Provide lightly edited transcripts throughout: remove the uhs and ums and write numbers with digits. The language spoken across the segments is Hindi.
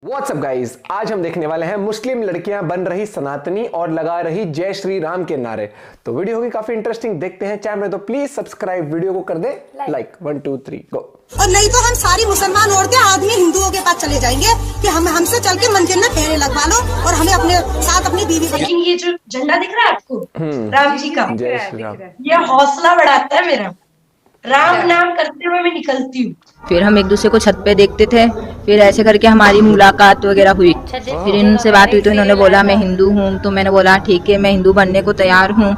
व्हाट्सअप गाइस, आज हम देखने वाले हैं मुस्लिम लड़कियां बन रही सनातनी और लगा रही जय श्री राम के नारे। तो वीडियो होगी काफी इंटरेस्टिंग, देखते हैं। चैनल में तो प्लीज सब्सक्राइब, वीडियो को कर दे लाइक। 1 2 3 गो। और नहीं तो हम सारी मुसलमान औरतें आदमी हिंदुओं के पास चले जाएंगे कि हमसे चल के मंदिर में फेरे लगवा लो और हमें अपने साथ अपनी बीवी। लेकिन ये जो झंडा दिख रहा है आपको राम जी का, जय श्री राम, ये हौसला बढ़ाता है मेरा। राम नाम करते हुए मैं निकलती हूँ। फिर हम एक दूसरे को छत पे देखते थे, फिर ऐसे करके हमारी मुलाकात वगैरह हुई। फिर इनसे बात हुई तो इन्होंने बोला मैं हिंदू हूँ, तो मैंने बोला ठीक है मैं हिंदू बनने को तैयार हूँ।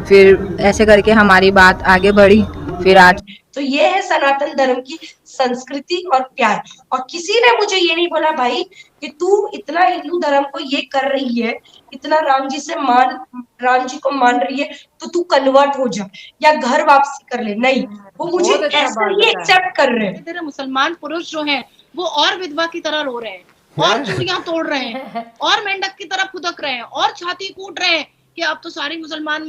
फिर ऐसे करके हमारी बात आगे बढ़ी। फिर आज तो ये है सनातन धर्म की संस्कृति और प्यार। और किसी ने मुझे ये नहीं बोला भाई कि तू इतना हिंदू धर्म को ये कर रही है, इतना राम जी को मान रही है, तो तू कन्वर्ट हो जा या घर वापसी कर ले। नहीं, वो मुझे ऐसा ही एक्सेप्ट कर रहे हैं। तेरे मुसलमान पुरुष जो हैं वो और विधवा की तरह रो रहे हैं और चूड़ियां तोड़ रहे हैं और मेंढक की तरह खुदक रहे हैं और छाती कूट रहे हैं कि अब तो सारी मुसलमान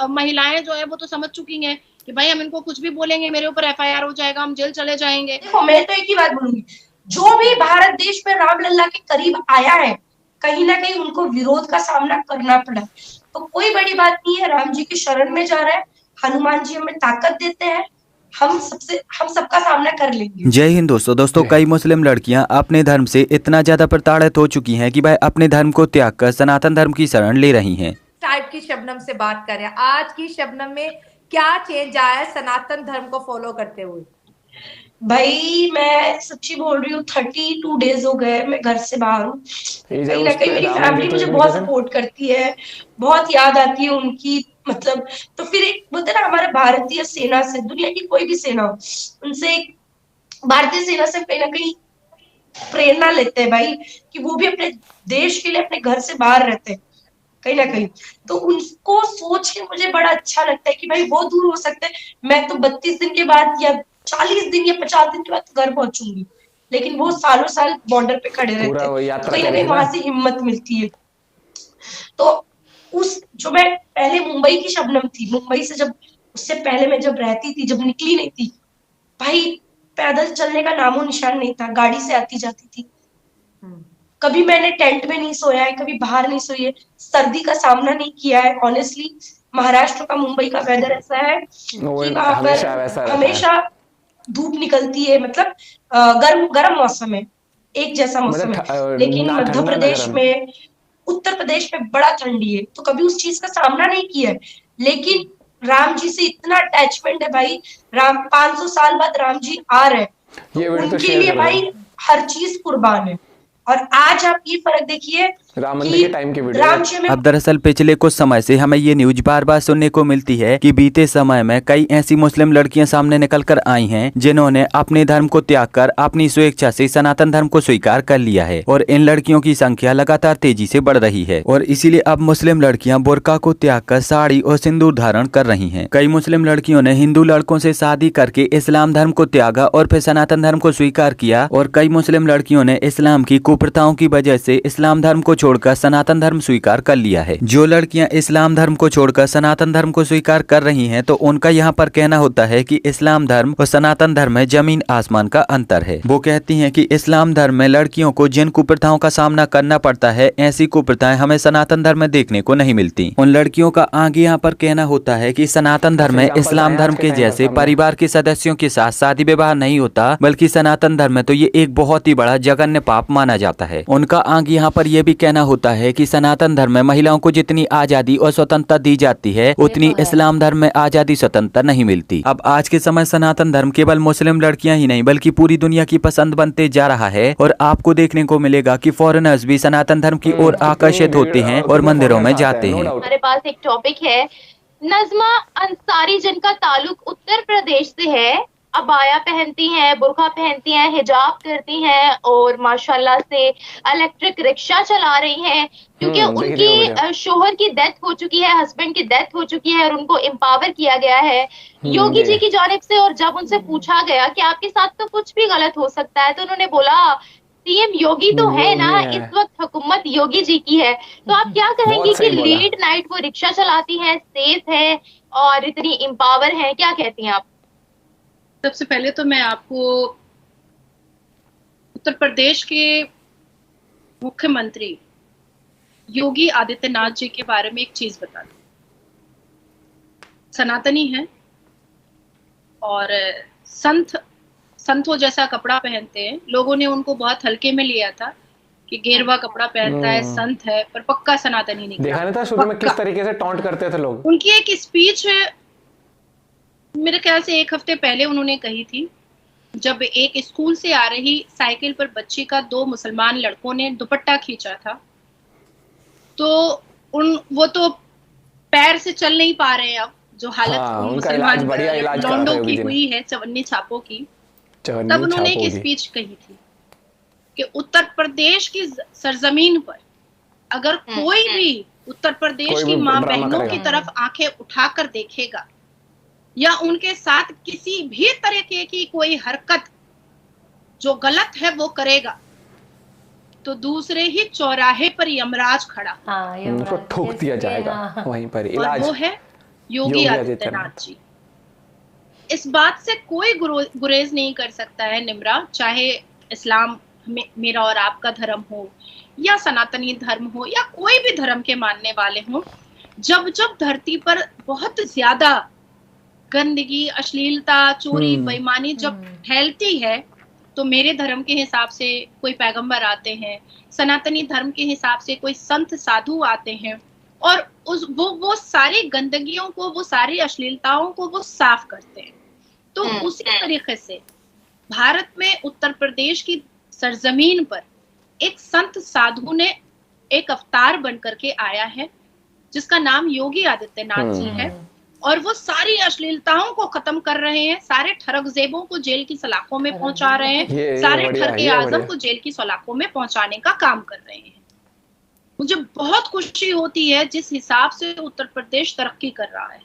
महिलाएं जो है वो तो समझ चुकी हैं कि भाई हम इनको कुछ भी बोलेंगे मेरे ऊपर एफआईआर हो जाएगा, हम जेल चले जाएंगे। देखो, मैं तो एक ही बात बोलूंगी, जो भी भारत देश में रामलला के करीब आया है, कहीं ना कहीं उनको विरोध का सामना करना पड़ा। तो कोई बड़ी बात नहीं है, राम जी की शरण में जा रहा है, हनुमान जी हमें ताकत देते हैं, हम सबका सामना कर लेंगे। जय हिंद दोस्तों कई मुस्लिम लड़कियां अपने धर्म से इतना ज्यादा प्रताड़ित हो चुकी हैं कि वह अपने धर्म को त्याग कर सनातन धर्म की शरण ले रही हैं। टाइप की शबनम से बात करें, आज की शबनम में क्या चेंज आया है सनातन धर्म को फॉलो करते हुए? भाई मैं सच्ची बोल रही हूँ, 32 डेज हो गए मैं घर से बाहर हूँ। कहीं ना कहीं मेरी फैमिली मुझे बहुत सपोर्ट करती है, बहुत याद आती है उनकी। मतलब तो फिर एक बोलते ना, हमारे भारतीय सेना से, दुनिया की कोई भी सेना हो, उनसे भारतीय सेना से कहीं ना कहीं प्रेरणा लेते हैं भाई, कि वो भी अपने देश के लिए अपने घर से बाहर रहते हैं कहीं ना कहीं। तो उनको सोच के मुझे बड़ा अच्छा लगता है कि भाई वो दूर हो सकते हैं, मैं तो 32 दिन के बाद या 40 दिन या 50 दिन के बाद घर पहुंचूंगी, लेकिन वो सालों साल बॉर्डर पे खड़े रहते हैं, तो कहीं ना कहीं वहां से हिम्मत मिलती है। तो जो मैं पहले मुंबई की शबनम थी, मुंबई से जब उससे पहले मैं जब रहती थी, जब निकली नहीं थी भाई, पैदल चलने का नामो निशान नहीं था, गाड़ी से आती जाती थी। कभी मैंने टेंट में नहीं सोया है, कभी बाहर नहीं सोई है, सर्दी का सामना नहीं किया है। ऑनेस्टली महाराष्ट्र का, मुंबई का वेदर ऐसा है कि वहां पर हमेशा धूप निकलती है, मतलब गर्म मौसम है, एक जैसा मौसम है। लेकिन मध्य प्रदेश में, उत्तर प्रदेश में बड़ा ठंडी है, तो कभी उस चीज का सामना नहीं किया है। लेकिन राम जी से इतना अटैचमेंट है भाई, 500 साल बाद राम जी आ रहे हैं, तो उनके लिए भाई हर चीज कुर्बान है। और आज आप ये फर्क देखिए, राम मंदिर के टाइम की वीडियो। अब दरअसल पिछले कुछ समय से हमें ये न्यूज बार बार सुनने को मिलती है कि बीते समय में कई ऐसी मुस्लिम लड़कियां सामने निकल कर आई हैं जिन्होंने अपने धर्म को त्याग कर अपनी स्वेच्छा से सनातन धर्म को स्वीकार कर लिया है। और इन लड़कियों की संख्या लगातार तेजी से बढ़ रही है और इसीलिए अब मुस्लिम लड़कियां बुर्का को त्याग कर साड़ी और सिंदूर धारण कर रही है। कई मुस्लिम लड़कियों ने हिंदू लड़कों से शादी करके इस्लाम धर्म को त्यागा और फिर सनातन धर्म को स्वीकार किया। और कई मुस्लिम लड़कियों ने इस्लाम की कुप्रथाओं की वजह से इस्लाम धर्म को छोड़कर सनातन धर्म स्वीकार कर लिया है। जो लड़कियां इस्लाम धर्म को छोड़कर सनातन धर्म को स्वीकार कर रही हैं, तो उनका यहाँ पर कहना होता है कि इस्लाम धर्म और सनातन धर्म में जमीन आसमान का अंतर है। वो कहती हैं कि इस्लाम धर्म में लड़कियों को जिन कुप्रथाओं का सामना करना पड़ता है, ऐसी कुप्रथाएं हमें सनातन धर्म में देखने को नहीं मिलती। उन लड़कियों का आगे यहाँ पर कहना होता है कि सनातन धर्म में इस्लाम धर्म के जैसे परिवार के सदस्यों के साथ शादी विवाह नहीं होता, बल्कि सनातन धर्म में तो ये एक बहुत ही बड़ा जघन्य पाप माना जाता है। उनका आगे यहाँ पर यह भी कहना होता है कि सनातन धर्म में महिलाओं को जितनी आजादी और स्वतंत्रता दी जाती है, उतनी इस्लाम धर्म में आजादी स्वतंत्रता नहीं मिलती। अब आज के समय सनातन धर्म केवल मुस्लिम लड़कियां ही नहीं बल्कि पूरी दुनिया की पसंद बनते जा रहा है। और आपको देखने को मिलेगा कि फॉरेनर्स भी सनातन धर्म की ओर आकर्षित होते हैं और मंदिरों में जाते हैं। हमारे पास एक टॉपिक है, नज़मा अंसारी जिनका ताल्लुक उत्तर प्रदेश से है, अबाया पहनती हैं, बुर्का पहनती हैं, हिजाब करती हैं और माशाल्लाह से इलेक्ट्रिक रिक्शा चला रही हैं, क्योंकि उनकी शोहर की डेथ हो चुकी है, हस्बैंड की डेथ हो चुकी है और उनको एम्पावर किया गया है योगी जी की जानिब से। और जब उनसे पूछा गया कि आपके साथ तो कुछ भी गलत हो सकता है, तो उन्होंने बोला सीएम योगी तो है ना, इस वक्त हुकूमत योगी जी की है। तो आप क्या कहेंगे कि लेट नाइट वो रिक्शा चलाती हैं, सेफ है और इतनी एम्पावर है, क्या कहती हैं आप? सबसे पहले तो मैं आपको उत्तर प्रदेश के मुख्यमंत्री योगी आदित्यनाथ जी के बारे में एक चीज बता दूं। सनातनी है और संतों जैसा कपड़ा पहनते हैं। लोगों ने उनको बहुत हल्के में लिया था कि गेरुआ कपड़ा पहनता है, संत है, पर पक्का सनातनी निकला। देखा नहीं था शुरू में किस तरीके से टॉन्ट करते थे लोग। उनकी एक स्पीच मेरे ख्याल से 1 हफ्ते पहले उन्होंने कही थी, जब एक स्कूल से आ रही साइकिल पर बच्ची का 2 मुसलमान लड़कों ने दुपट्टा खींचा था, तो वो तो पैर से चल नहीं पा रहे हैं। अब जो हालत मुसलमान लौंडों की हुई है चवन्नी छापों की, तब उन्होंने एक स्पीच कही थी कि उत्तर प्रदेश की सरजमीन पर अगर कोई भी उत्तर प्रदेश की माँ बहनों की तरफ आंखें उठाकर देखेगा या उनके साथ किसी भी तरीके की कोई हरकत जो गलत है वो करेगा, तो दूसरे ही चौराहे पर यमराज खड़ा उनको ठोक दिया जाएगा वहीं पर। इलाज वो है योगी आदित्यनाथ जी। इस बात से कोई गुरेज नहीं कर सकता है निम्रा, चाहे इस्लाम मेरा और आपका धर्म हो या सनातनी धर्म हो या कोई भी धर्म के मानने वाले हो, जब जब धरती पर बहुत ज्यादा गंदगी, अश्लीलता, चोरी, बेईमानी जब फैलती है, तो मेरे धर्म के हिसाब से कोई पैगंबर आते हैं, सनातनी धर्म के हिसाब से कोई संत साधु आते हैं और वो सारी गंदगियों को, वो सारी अश्लीलताओं को वो साफ करते हैं। तो उसी तरीके से भारत में उत्तर प्रदेश की सरजमीन पर एक संत साधु ने एक अवतार बन करके आया है जिसका नाम योगी आदित्यनाथ जी है, और वो सारी अश्लीलताओं को खत्म कर रहे हैं, सारे ठरकजेबों को जेल की सलाखों में पहुंचा रहे हैं, सारे ठरके आजम को जेल की सलाखों में पहुंचाने का काम कर रहे हैं। मुझे बहुत खुशी होती है जिस हिसाब से उत्तर प्रदेश तरक्की कर रहा है।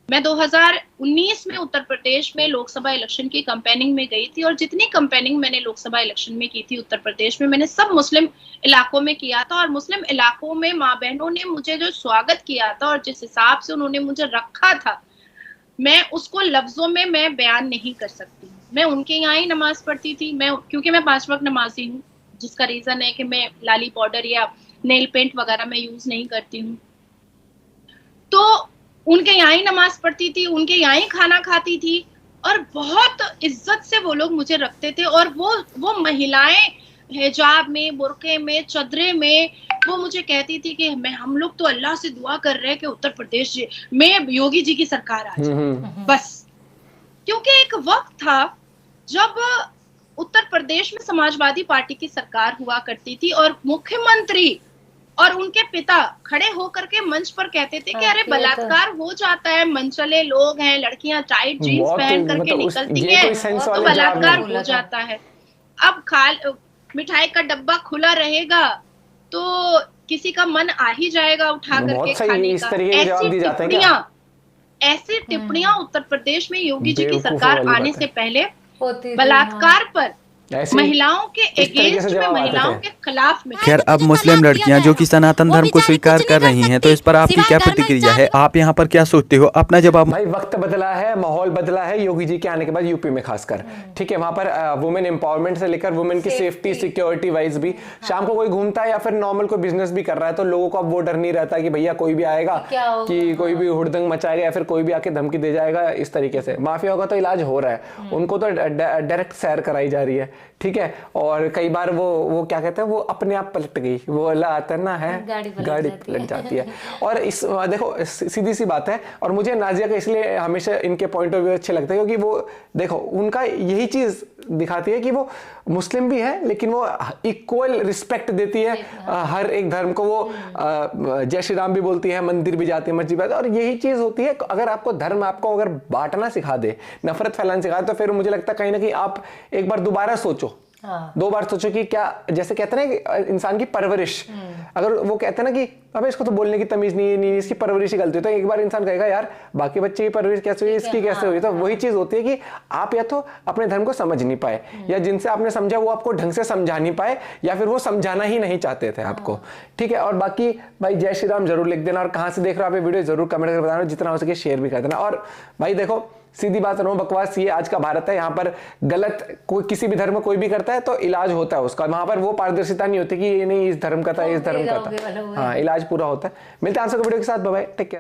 मैं 2019 में उत्तर प्रदेश में लोकसभा इलेक्शन की कैंपेनिंग में गई थी, और जितनी कैंपेनिंग मैंने लोकसभा इलेक्शन में की थी उत्तर प्रदेश में, मैंने सब मुस्लिम इलाकों में किया था। और मुस्लिम इलाकों में माँ बहनों ने मुझे जो स्वागत किया था और जिस हिसाब से उन्होंने मुझे रखा था, मैं उसको लफ्जों में मैं बयान नहीं कर सकती। मैं उनके यहाँ ही नमाज पढ़ती थी, क्योंकि मैं 5 वक्त नमाजी हूँ, जिसका रीजन है कि मैं लाली पाउडर या नेल पेंट वगैरह मैं यूज नहीं करती हूँ। तो उनके यहाँ ही नमाज पढ़ती थी, उनके यहाँ ही खाना खाती थी, और बहुत इज्जत से वो लोग मुझे रखते थे। और वो महिलाएं हिजाब में, बुर्के में, चदरे में, वो मुझे कहती थी कि हम लोग तो अल्लाह से दुआ कर रहे हैं कि उत्तर प्रदेश में योगी जी की सरकार आ जाए। बस क्योंकि एक वक्त था जब उत्तर प्रदेश में समाजवादी पार्टी की सरकार हुआ करती थी और मुख्यमंत्री और उनके पिता खड़े होकर के मंच पर कहते थे कि अरे बलात्कार हो जाता है, मनचले लोग हैं, लड़कियां टाइट जीन्स पहन करके निकलती हैं तो बलात्कार हो जाता है। अब मिठाई का डब्बा खुला रहेगा तो किसी का मन आ ही जाएगा उठा करके खाने का। ऐसी टिप्पणियां उत्तर प्रदेश में योगी जी की सरकार आने से पहले बलात्कार पर, महिलाओं के अगेंस्ट में, महिलाओं के खिलाफ में। खैर, अब मुस्लिम लड़कियां जो कि सनातन धर्म को स्वीकार कर रही हैं, तो इस पर आपकी क्या प्रतिक्रिया है? आप यहाँ पर क्या सोचते हो? अपना जवाब। भाई वक्त बदला है, माहौल बदला है योगी जी के आने के बाद यूपी में खासकर, ठीक है। वहां पर वुमेन एम्पावरमेंट से लेकर वुमेन की सेफ्टी सिक्योरिटी वाइज भी, शाम को कोई घूमता है या फिर नॉर्मल कोई बिजनेस भी कर रहा है तो लोगों को अब वो डर नहीं रहता कि भैया कोई भी आएगा कि कोई भी हुड़दंग मचाएगा या फिर कोई भी आके धमकी दे जाएगा। इस तरीके से माफिया का तो इलाज हो रहा है, उनको तो डायरेक्ट सैर कराई जा रही है, ठीक है। और कई बार वो क्या कहते हैं, वो अपने आप पलट गई, वो आता ना है गाड़ी पलट जाती है। और इस देखो सीधी सी बात है, और मुझे नाजिया का इसलिए हमेशा इनके पॉइंट ऑफ व्यू अच्छे लगते हैं क्योंकि वो देखो उनका यही चीज दिखाती है कि वो मुस्लिम भी है लेकिन वो इक्वल रिस्पेक्ट देती है हर एक धर्म को। वो जय श्री राम भी बोलती है, मंदिर भी जाती है, मस्जिद भी जाती है। और यही चीज होती है, अगर आपको धर्म आपको अगर बांटना सिखा दे, नफरत फैलाना सिखा दे, तो फिर मुझे लगता है कहीं ना कहीं आप एक बार दोबारा सोचो, 2 बार सोचो कि क्या, जैसे कहते हैं ना इंसान की परवरिश, अगर वो कहते हैं ना कि अबे इसको तो बोलने की तमीज नहीं, इसकी परवरिश ही गलती है, तो एक बार इंसान कहेगा यार बाकी बच्चे की परवरिश कैसे हुई, इसकी कैसे हुई। तो वही चीज होती है कि आप या तो अपने धर्म को समझ नहीं पाए, या जिनसे आपने समझा वो आपको ढंग से समझा नहीं पाए, या फिर वो समझाना ही नहीं चाहते थे आपको, ठीक है। और बाकी भाई जय श्री राम जरूर लिख देना, और कहाँ से देख रहे हो आप ये वीडियो जरूर कमेंट करके बताना, जितना हो सके शेयर भी कर देना। और भाई देखो सीधी बात, नो बकवास। ये आज का भारत है, यहाँ पर गलत कोई किसी भी धर्म में कोई भी करता है तो इलाज होता है उसका। वहां पर वो पारदर्शिता नहीं होती कि ये नहीं इस धर्म का था, इस धर्म का था। हाँ, इलाज पूरा होता है। मिलते हैं आंसर को वीडियो के साथ। Bye bye, take care.